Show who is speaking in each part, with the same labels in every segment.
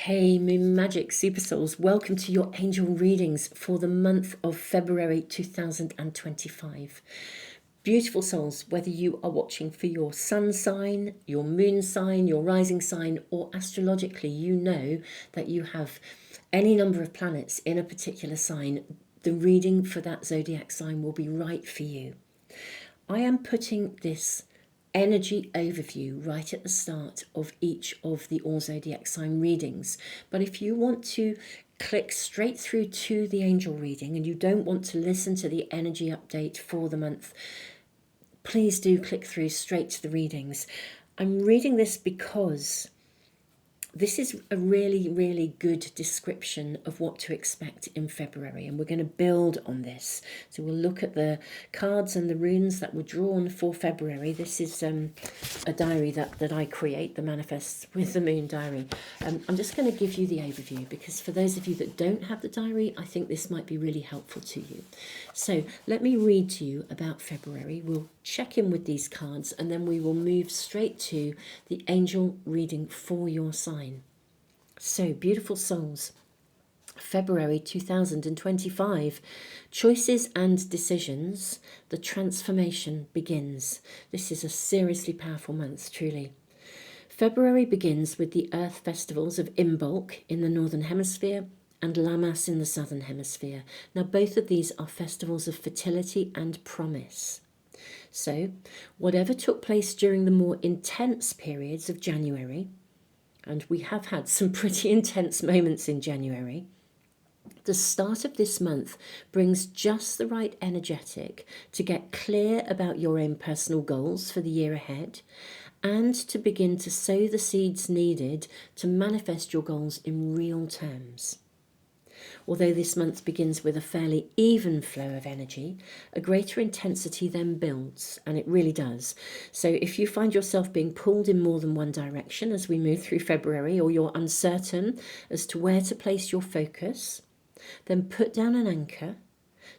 Speaker 1: Hey, Moon Magic Super Souls, welcome to your angel readings for the month of February 2025. Beautiful souls, whether you are watching for your sun sign, your moon sign, your rising sign, or astrologically, you know that you have any number of planets in a particular sign, the reading for that zodiac sign will be right for you. I am putting this energy overview right at the start of each of the all zodiac sign readings. But if you want to click straight through to the angel reading and you don't want to listen to the energy update for the month, please do click through straight to the readings. I'm reading this because this is a really, really good description of what to expect in February, and we're going to build on this. So we'll look at the cards and the runes that were drawn for February. This is a diary that I create, the Manifests with the Moon diary. I'm just going to give you the overview because for those of you that don't have the diary, I think this might be really helpful to you. So let me read to you about February. We'll check in with these cards and then we will move straight to the angel reading for your sign. So, beautiful souls, February 2025, choices and decisions, the transformation begins. This is a seriously powerful month, truly. February begins with the Earth festivals of Imbolc in the Northern Hemisphere and Lammas in the Southern Hemisphere. Now, both of these are festivals of fertility and promise. So, whatever took place during the more intense periods of January, and we have had some pretty intense moments in January, the start of this month brings just the right energetic to get clear about your own personal goals for the year ahead and to begin to sow the seeds needed to manifest your goals in real terms. Although this month begins with a fairly even flow of energy, a greater intensity then builds, and it really does. So if you find yourself being pulled in more than one direction as we move through February, or you're uncertain as to where to place your focus, then put down an anchor,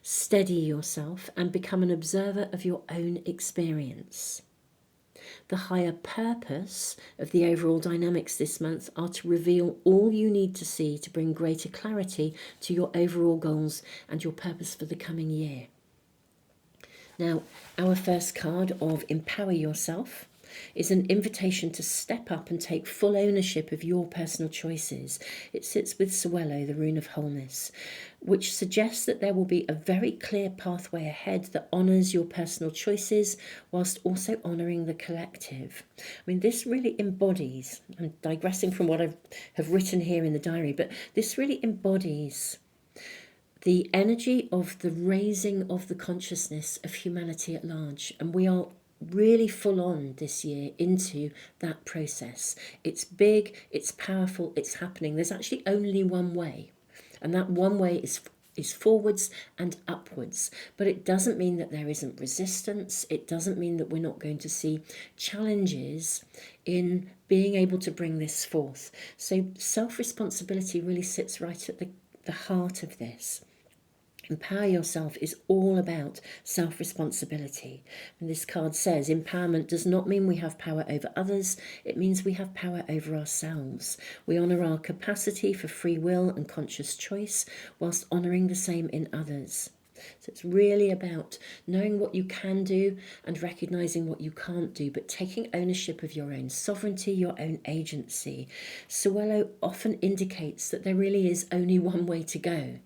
Speaker 1: steady yourself, and become an observer of your own experience. The higher purpose of the overall dynamics this month are to reveal all you need to see to bring greater clarity to your overall goals and your purpose for the coming year. Now, our first card of Empower Yourself is an invitation to step up and take full ownership of your personal choices. It sits with Sewello, the rune of wholeness, which suggests that there will be a very clear pathway ahead that honours your personal choices whilst also honouring the collective. I mean, this really embodies, I'm digressing from what I have written here in the diary, but this really embodies the energy of the raising of the consciousness of humanity at large. And we are really full on this year into that process. It's big, it's powerful, it's happening. There's actually only one way, and that one way is forwards and upwards. But it doesn't mean that there isn't resistance. It doesn't mean that we're not going to see challenges in being able to bring this forth. So self-responsibility really sits right at the heart of this. Empower Yourself is all about self-responsibility. And this card says empowerment does not mean we have power over others. It means we have power over ourselves. We honour our capacity for free will and conscious choice whilst honouring the same in others. So it's really about knowing what you can do and recognising what you can't do, but taking ownership of your own sovereignty, your own agency. Sewello often indicates that there really is only one way to go.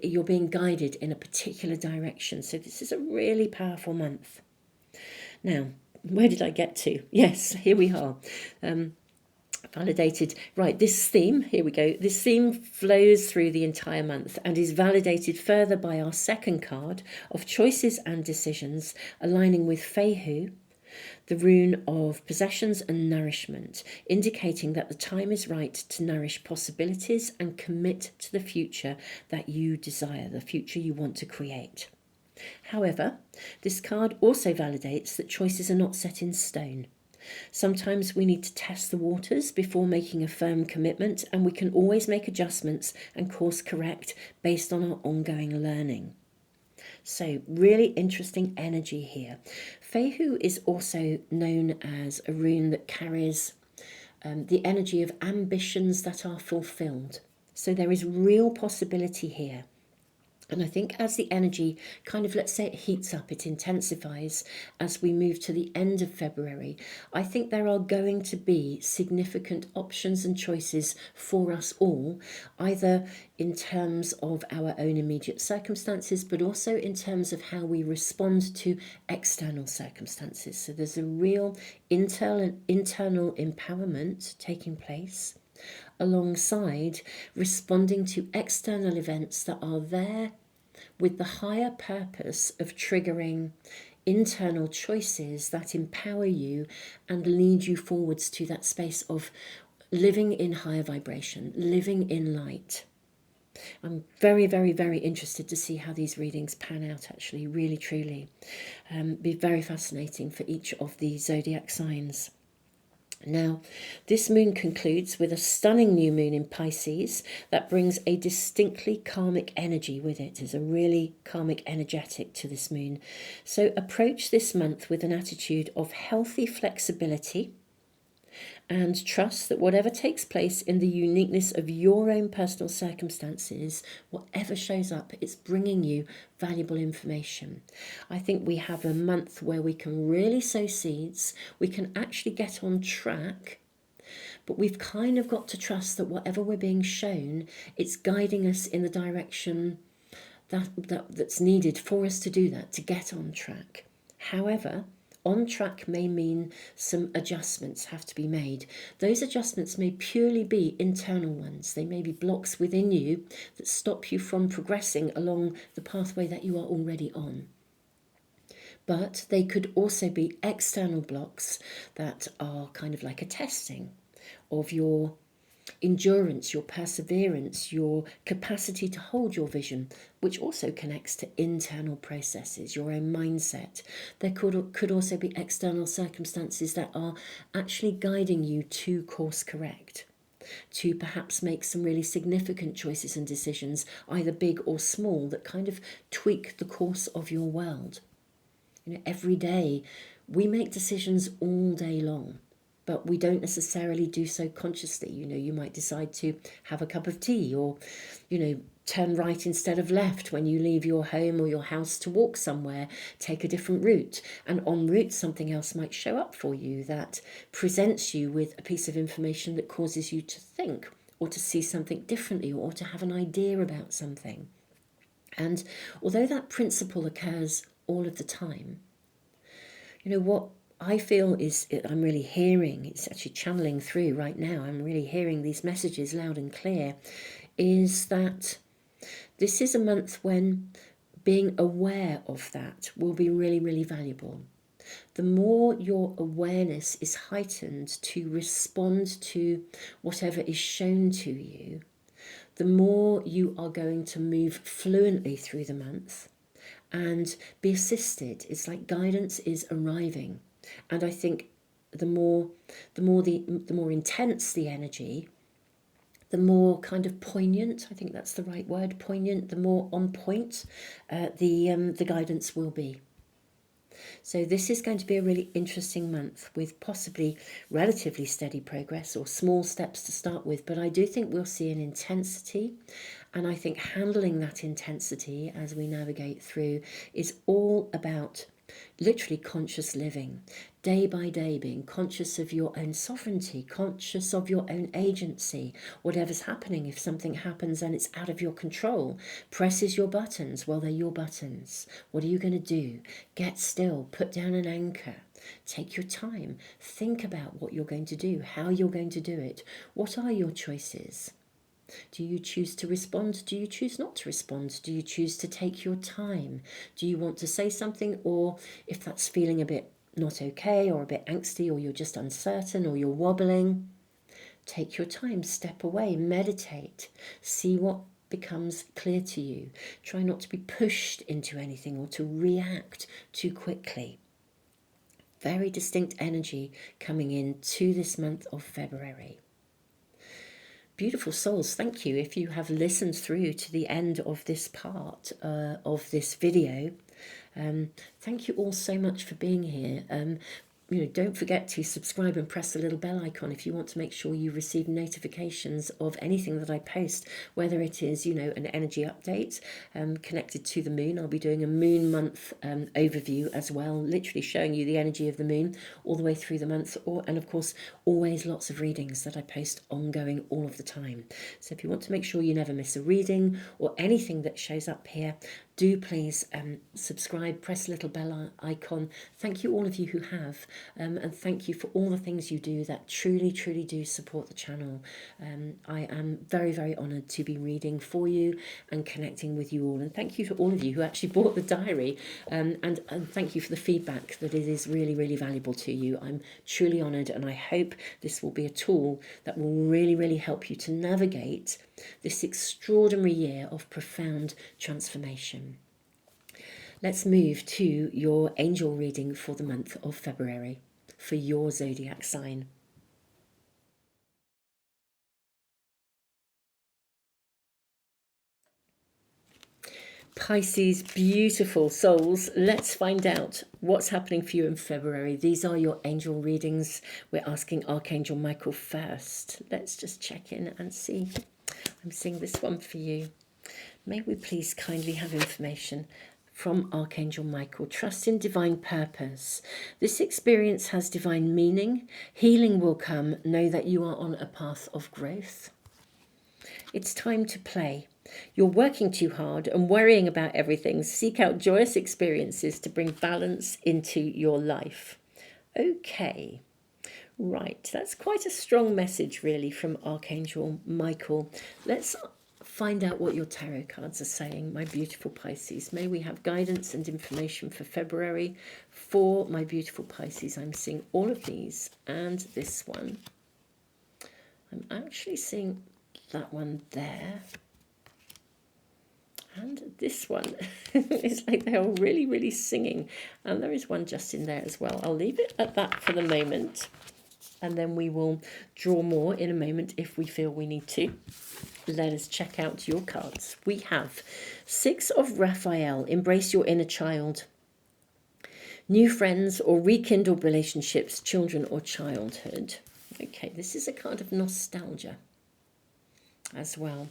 Speaker 1: You're being guided in a particular direction. So this is a really powerful month. Now, where did I get to? Yes, here we are. Validated. Right, this theme, here we go. This theme flows through the entire month and is validated further by our second card of choices and decisions, aligning with Fehu, the rune of possessions and nourishment, indicating that the time is right to nourish possibilities and commit to the future that you desire, the future you want to create. However, this card also validates that choices are not set in stone. Sometimes we need to test the waters before making a firm commitment, and we can always make adjustments and course correct based on our ongoing learning. So really interesting energy here. Fehu is also known as a rune that carries the energy of ambitions that are fulfilled. So there is real possibility here. And I think as the energy kind of, let's say, it heats up, it intensifies as we move to the end of February, I think there are going to be significant options and choices for us all, either in terms of our own immediate circumstances, but also in terms of how we respond to external circumstances. So there's a real internal empowerment taking place, alongside responding to external events that are there with the higher purpose of triggering internal choices that empower you and lead you forwards to that space of living in higher vibration, living in light. I'm very, very, very interested to see how these readings pan out, actually, really, truly. Be very fascinating for each of the zodiac signs. Now, this moon concludes with a stunning new moon in Pisces that brings a distinctly karmic energy with it. There's a really karmic energetic to this moon. So approach this month with an attitude of healthy flexibility and trust that whatever takes place in the uniqueness of your own personal circumstances, whatever shows up, it's bringing you valuable information. I think we have a month where we can really sow seeds, we can actually get on track, but we've kind of got to trust that whatever we're being shown, it's guiding us in the direction that's needed for us to do that, to get on track. However, on track may mean some adjustments have to be made. Those adjustments may purely be internal ones. They may be blocks within you that stop you from progressing along the pathway that you are already on. But they could also be external blocks that are kind of like a testing of your endurance, your perseverance, your capacity to hold your vision, which also connects to internal processes, your own mindset. There could also be external circumstances that are actually guiding you to course correct, to perhaps make some really significant choices and decisions, either big or small, that kind of tweak the course of your world. Every day we make decisions all day long, but we don't necessarily do so consciously. You might decide to have a cup of tea, or, turn right instead of left when you leave your home or your house to walk somewhere, take a different route. And en route, something else might show up for you that presents you with a piece of information that causes you to think, or to see something differently, or to have an idea about something. And although that principle occurs all of the time, what I feel is, I'm really hearing, it's actually channeling through right now, I'm really hearing these messages loud and clear, is that this is a month when being aware of that will be really, really valuable. The more your awareness is heightened to respond to whatever is shown to you, the more you are going to move fluently through the month and be assisted. It's like guidance is arriving. And I think the more intense the energy, the more kind of poignant, I think that's the right word, poignant, the more on point the guidance will be. So this is going to be a really interesting month with possibly relatively steady progress or small steps to start with. But I do think we'll see an intensity. And I think handling that intensity as we navigate through is all about literally conscious living, day by day, being conscious of your own sovereignty, conscious of your own agency. Whatever's happening, if something happens and it's out of your control, presses your buttons, well, they're your buttons. What are you going to do? Get still, put down an anchor. Take your time, think about what you're going to do, how you're going to do it. What are your choices? Do you choose to respond? Do you choose not to respond? Do you choose to take your time? Do you want to say something? Or if that's feeling a bit not okay, or a bit angsty, or you're just uncertain, or you're wobbling, take your time, step away, meditate, see what becomes clear to you. Try not to be pushed into anything or to react too quickly. Very distinct energy coming in to this month of February. Beautiful souls, thank you if you have listened through to the end of this part of this video. Thank you all so much for being here. don't forget to subscribe and press the little bell icon if you want to make sure you receive notifications of anything that I post, whether it is, an energy update connected to the moon. I'll be doing a moon month overview as well, literally showing you the energy of the moon all the way through the month, and of course, always lots of readings that I post ongoing all of the time. So if you want to make sure you never miss a reading or anything that shows up here, do please subscribe, press the little bell icon. Thank you all of you who have, and thank you for all the things you do that truly, truly do support the channel. I am very, very honoured to be reading for you and connecting with you all. And thank you to all of you who actually bought the diary, and thank you for the feedback, that it is really, really valuable to you. I'm truly honoured, and I hope this will be a tool that will really, really help you to navigate this extraordinary year of profound transformation. Let's move to your angel reading for the month of February for your zodiac sign. Pisces, beautiful souls. Let's find out what's happening for you in February. These are your angel readings. We're asking Archangel Michael first. Let's just check in and see. I'm seeing this one for you. May we please kindly have information from Archangel Michael. Trust in divine purpose. This experience has divine meaning. Healing will come. Know that you are on a path of growth. It's time to play. You're working too hard and worrying about everything. Seek out joyous experiences to bring balance into your life. Okay. Right, that's quite a strong message really from Archangel Michael. Let's find out what your tarot cards are saying, my beautiful Pisces. May we have guidance and information for February for my beautiful Pisces. I'm seeing all of these and this one. I'm actually seeing that one there. And this one. It's like they're all really, really singing. And there is one just in there as well. I'll leave it at that for the moment. And then we will draw more in a moment if we feel we need to. Let us check out your cards. We have Six of Raphael, embrace your inner child. New friends or rekindled relationships, children or childhood. Okay, this is a card of nostalgia as well.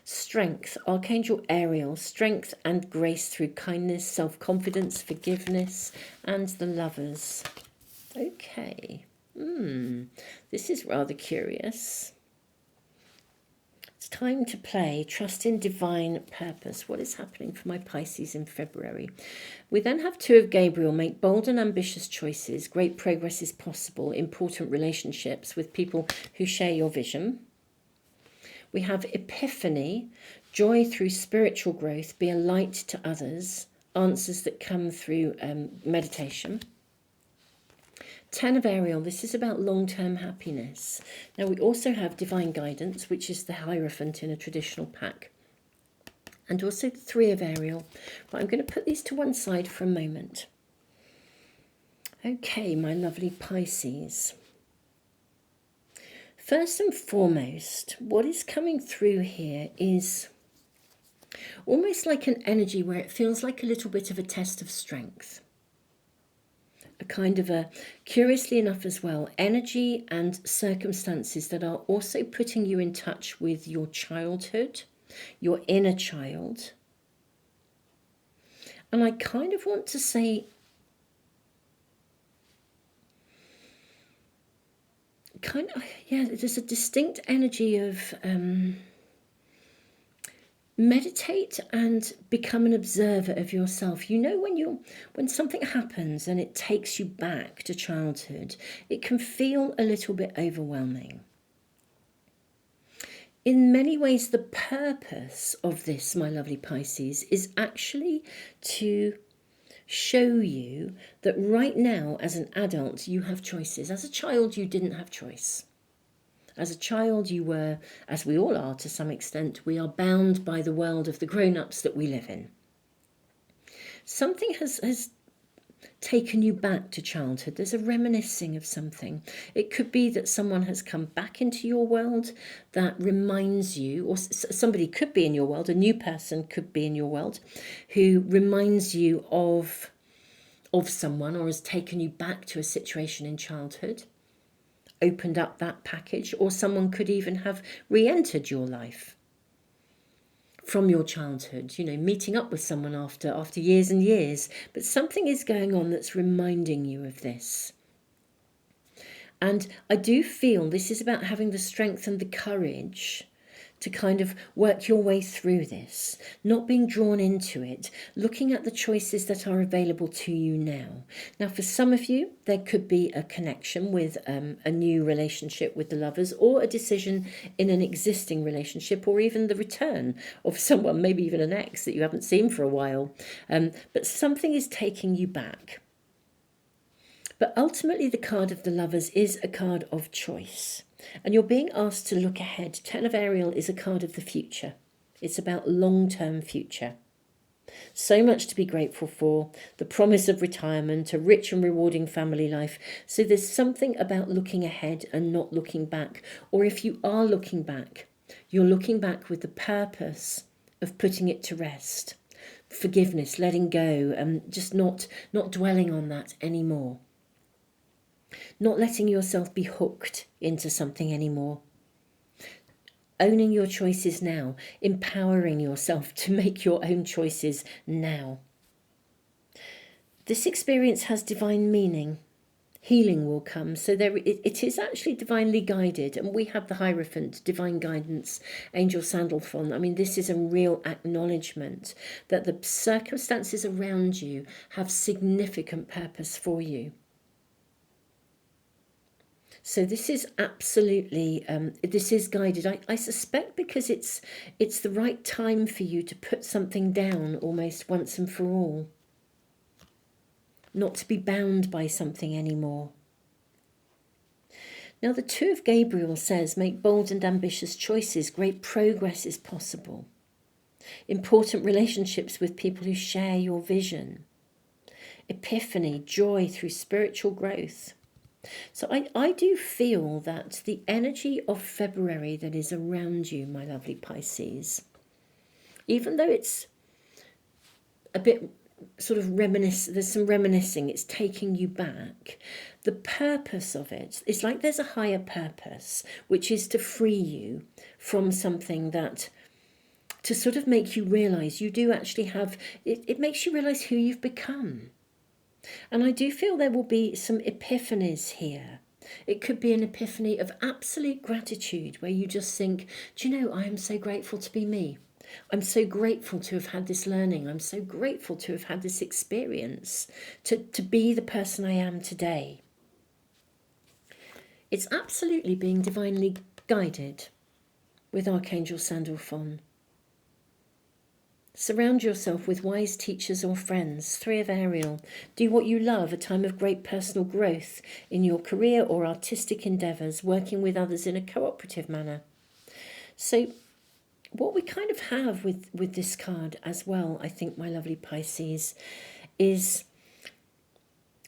Speaker 1: Strength, Archangel Ariel, strength and grace through kindness, self-confidence, forgiveness, and the Lovers. Okay. This is rather curious. It's time to play. Trust in divine purpose. What is happening for my Pisces in February? We then have Two of Gabriel. Make bold and ambitious choices. Great progress is possible. Important relationships with people who share your vision. We have Epiphany. Joy through spiritual growth. Be a light to others. Answers that come through meditation. Ten of Ariel, this is about long-term happiness. Now we also have Divine Guidance, which is the Hierophant in a traditional pack. And also the Three of Ariel. But I'm going to put these to one side for a moment. Okay, my lovely Pisces. First and foremost, what is coming through here is almost like an energy where it feels like a little bit of a test of strength. A kind of a, curiously enough as well, energy and circumstances that are also putting you in touch with your childhood, your inner child. And I kind of want to say, there's a distinct energy of meditate and become an observer of yourself. You know, when something happens and it takes you back to childhood, it can feel a little bit overwhelming. In many ways, the purpose of this, my lovely Pisces, is actually to show you that right now, as an adult, you have choices. As a child, you didn't have choice. As a child, you were, as we all are to some extent, we are bound by the world of the grown-ups that we live in. Something has taken you back to childhood. There's a reminiscing of something. It could be that someone has come back into your world that reminds you, or somebody could be in your world, a new person could be in your world, who reminds you of of someone, or has taken you back to a situation in childhood, opened up that package, or someone could even have re-entered your life from your childhood, you know, meeting up with someone after years and years. But something is going on that's reminding you of this. And I do feel this is about having the strength and the courage to kind of work your way through this, not being drawn into it, looking at the choices that are available to you now. Now, for some of you, there could be a connection with a new relationship with the lovers, or a decision in an existing relationship, or even the return of someone, maybe even an ex that you haven't seen for a while. But something is taking you back. But ultimately, the card of the lovers is a card of choice. And you're being asked to look ahead. Ten of Ariel is a card of the future. It's about long-term future. So much to be grateful for. The promise of retirement, a rich and rewarding family life. So there's something about looking ahead and not looking back. Or if you are looking back, you're looking back with the purpose of putting it to rest. Forgiveness, letting go, and just not dwelling on that anymore. Not letting yourself be hooked into something anymore. Owning your choices now. Empowering yourself to make your own choices now. This experience has divine meaning. Healing will come. So it is actually divinely guided. And we have the Hierophant, divine guidance, Angel Sandalphon. I mean, this is a real acknowledgement that the circumstances around you have significant purpose for you. So this is absolutely, this is guided. I suspect because it's the right time for you to put something down almost once and for all. Not to be bound by something anymore. Now the Two of Gabriel says, make bold and ambitious choices. Great progress is possible. Important relationships with people who share your vision. Epiphany, joy through spiritual growth. So I do feel that the energy of February that is around you, my lovely Pisces, even though it's a bit sort of there's some reminiscing, it's taking you back. The purpose of it is like there's a higher purpose, which is to free you from something that, to sort of make you realise you do actually have, it makes you realise who you've become. And I do feel there will be some epiphanies here. It could be an epiphany of absolute gratitude where you just think, do you know, I am so grateful to be me. I'm so grateful to have had this learning. I'm so grateful to have had this experience, to be the person I am today. It's absolutely being divinely guided with Archangel Sandalphon. Surround yourself with wise teachers or friends. Three of Ariel. Do what you love, a time of great personal growth in your career or artistic endeavours, working with others in a cooperative manner. So what we kind of have with this card as well, I think, my lovely Pisces, is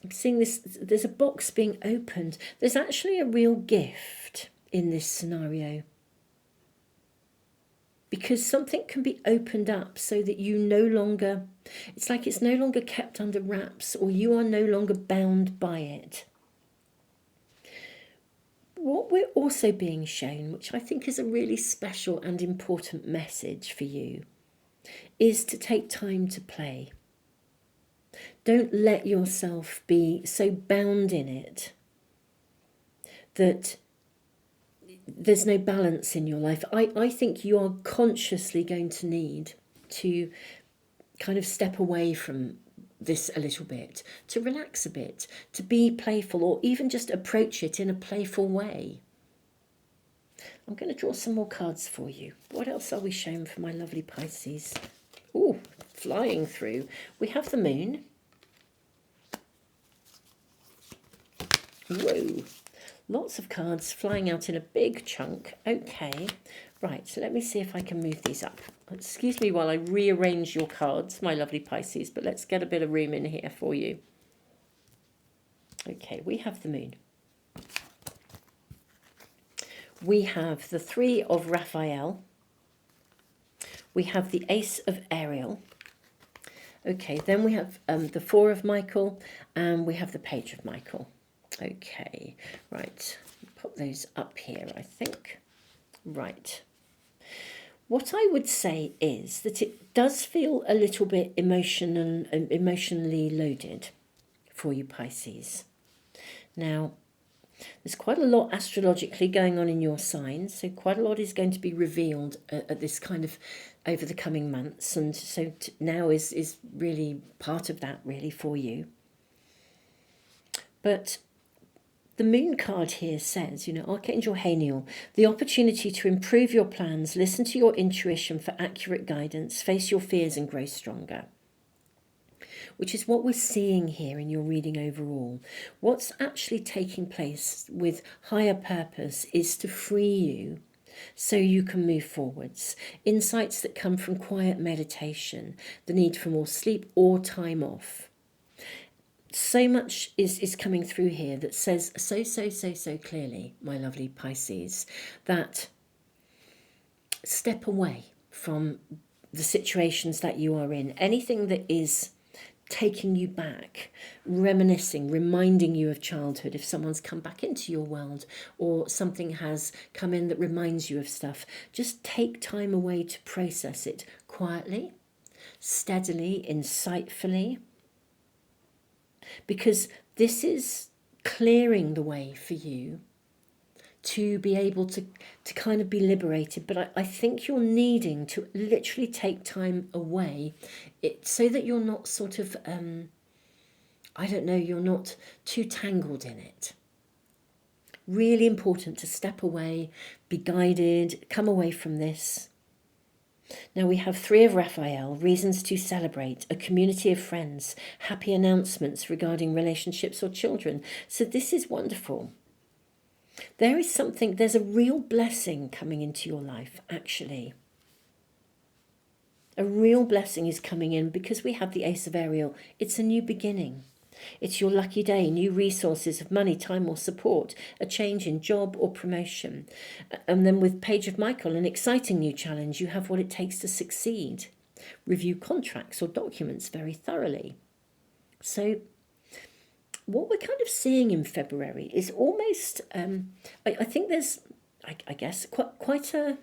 Speaker 1: I'm seeing this, there's a box being opened. There's actually a real gift in this scenario. Because something can be opened up so that you no longer, it's like it's no longer kept under wraps, or you are no longer bound by it. What we're also being shown, which I think is a really special and important message for you, is to take time to play. Don't let yourself be so bound in it that there's no balance in your life. I think you are consciously going to need to kind of step away from this a little bit, to relax a bit, to be playful, or even just approach it in a playful way. I'm going to draw some more cards for you. What else are we shown for my lovely Pisces? Oh, flying through. We have the moon. Whoa. Lots of cards flying out in a big chunk. Okay, right, so let me see if I can move these up. Excuse me while I rearrange your cards, my lovely Pisces, but let's get a bit of room in here for you. Okay, we have the moon. We have the Three of Raphael. We have the Ace of Ariel. Okay, then we have the Four of Michael, and we have the Page of Michael. Okay, right. Pop those up here, I think. Right. What I would say is that it does feel a little bit emotionally loaded for you Pisces. Now, there's quite a lot astrologically going on in your sign, so quite a lot is going to be revealed at this kind of over the coming months, and so now is really part of that really for you. But the moon card here says, Archangel Haniel, the opportunity to improve your plans, listen to your intuition for accurate guidance, face your fears and grow stronger. Which is what we're seeing here in your reading overall. What's actually taking place with higher purpose is to free you so you can move forwards. Insights that come from quiet meditation, the need for more sleep or time off. So much is coming through here that says so clearly, my lovely Pisces, that step away from the situations that you are in. Anything that is taking you back, reminiscing, reminding you of childhood, if someone's come back into your world or something has come in that reminds you of stuff, just take time away to process it quietly, steadily, insightfully, because this is clearing the way for you to be able to kind of be liberated. But I think you're needing to literally take time away so that you're not sort of, you're not too tangled in it. Really important to step away, be guided, come away from this. Now we have Three of Raphael, reasons to celebrate, a community of friends, happy announcements regarding relationships or children. So this is wonderful. There's a real blessing coming into your life, actually. A real blessing is coming in because we have the Ace of Ariel. It's a new beginning. It's your lucky day, new resources of money, time or support, a change in job or promotion. And then with Page of Michael, an exciting new challenge. You have what it takes to succeed. Review contracts or documents very thoroughly. So what we're kind of seeing in February is almost, I think there's, I guess, quite a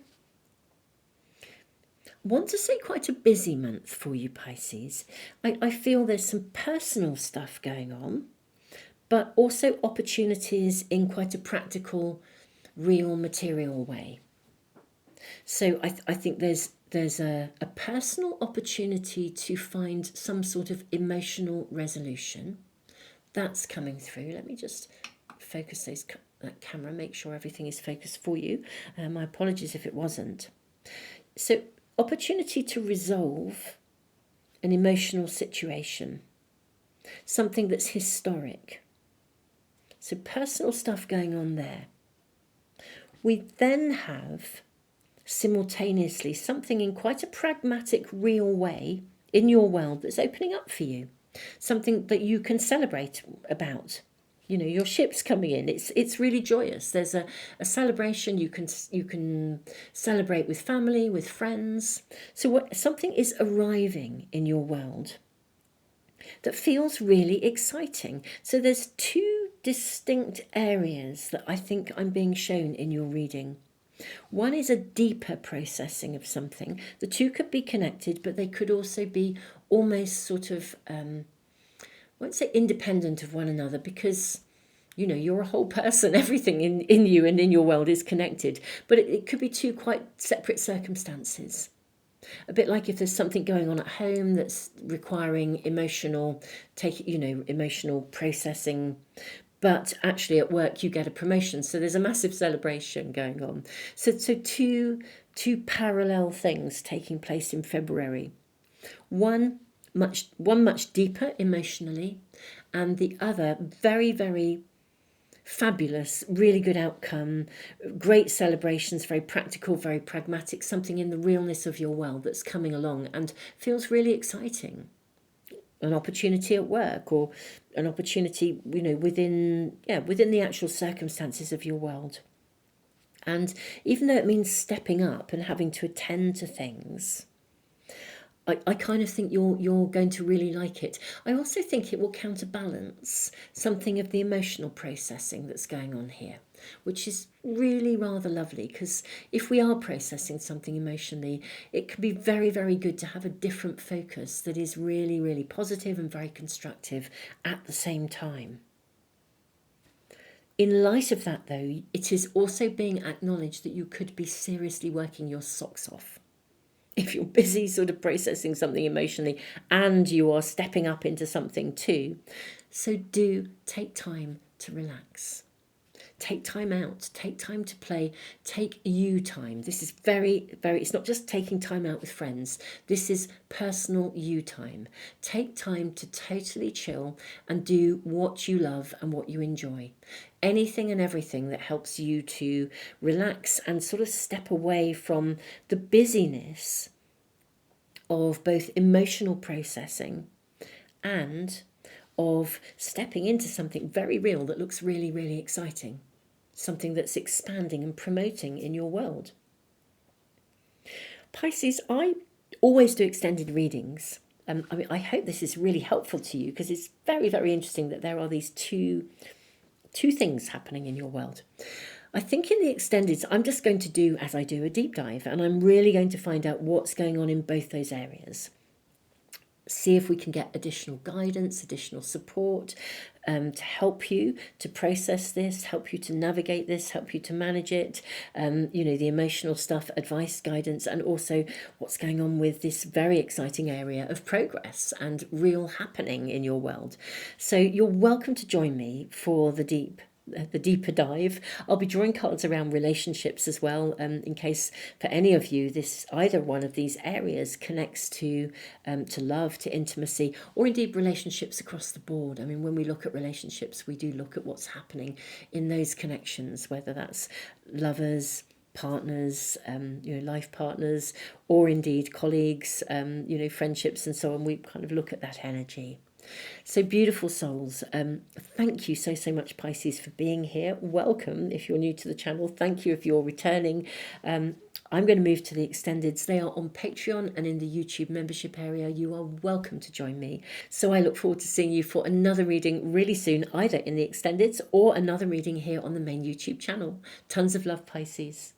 Speaker 1: busy month for you Pisces. I feel there's some personal stuff going on, but also opportunities in quite a practical, real, material way. So I think there's a personal opportunity to find some sort of emotional resolution. That's coming through. Let me just focus that camera, make sure everything is focused for you. My apologies if it wasn't. So, opportunity to resolve an emotional situation, something that's historic. So, personal stuff going on there. We then have simultaneously something in quite a pragmatic, real way in your world that's opening up for you. Something that you can celebrate about. Your ship's coming in. It's really joyous. There's a celebration. You can celebrate with family, with friends. So something is arriving in your world that feels really exciting. So there's two distinct areas that I think I'm being shown in your reading. One is a deeper processing of something. The two could be connected, but they could also be almost sort of, I won't say independent of one another, because, you're a whole person. Everything in you and in your world is connected. But it could be two quite separate circumstances. A bit like if there's something going on at home that's requiring emotional processing, but actually at work you get a promotion, so there's a massive celebration going on. So two parallel things taking place in February. One much deeper emotionally, and the other very, very fabulous, really good outcome, great celebrations, very practical, very pragmatic, something in the realness of your world that's coming along and feels really exciting. An opportunity at work, or an opportunity, within the actual circumstances of your world. And even though it means stepping up and having to attend to things, I kind of think you're going to really like it. I also think it will counterbalance something of the emotional processing that's going on here, which is really rather lovely, because if we are processing something emotionally, it can be very, very good to have a different focus that is really, really positive and very constructive at the same time. In light of that, though, it is also being acknowledged that you could be seriously working your socks off if you're busy sort of processing something emotionally and you are stepping up into something too. So do take time to relax. Take time out, take time to play, take you time. This is very, very, it's not just taking time out with friends. This is personal you time. Take time to totally chill and do what you love and what you enjoy. Anything and everything that helps you to relax and sort of step away from the busyness of both emotional processing and of stepping into something very real that looks really, really exciting, something that's expanding and promoting in your world. Pisces, I always do extended readings. I hope this is really helpful to you, because it's very, very interesting that there are these two things happening in your world. I think in the extendeds, I'm just going to do, as I do, a deep dive, and I'm really going to find out what's going on in both those areas. See if we can get additional guidance, additional support to help you to process this, help you to navigate this, help you to manage it, the emotional stuff, advice, guidance, and also what's going on with this very exciting area of progress and real happening in your world. So you're welcome to join me for the deeper dive. I'll be drawing cards around relationships as well, in case for any of you this either one of these areas connects to love, to intimacy, or indeed relationships across the board. I mean, when we look at relationships, we do look at what's happening in those connections, whether that's lovers, partners, life partners, or indeed colleagues, friendships and so on. We kind of look at that energy. So beautiful souls, thank you so much, Pisces, for being here. Welcome if you're new to the channel. Thank you if you're returning. I'm going to move to the extendeds. They are on Patreon and in the YouTube membership area. You are welcome to join me. So I look forward to seeing you for another reading really soon, either in the extendeds or another reading here on the main YouTube channel. Tons of love, Pisces.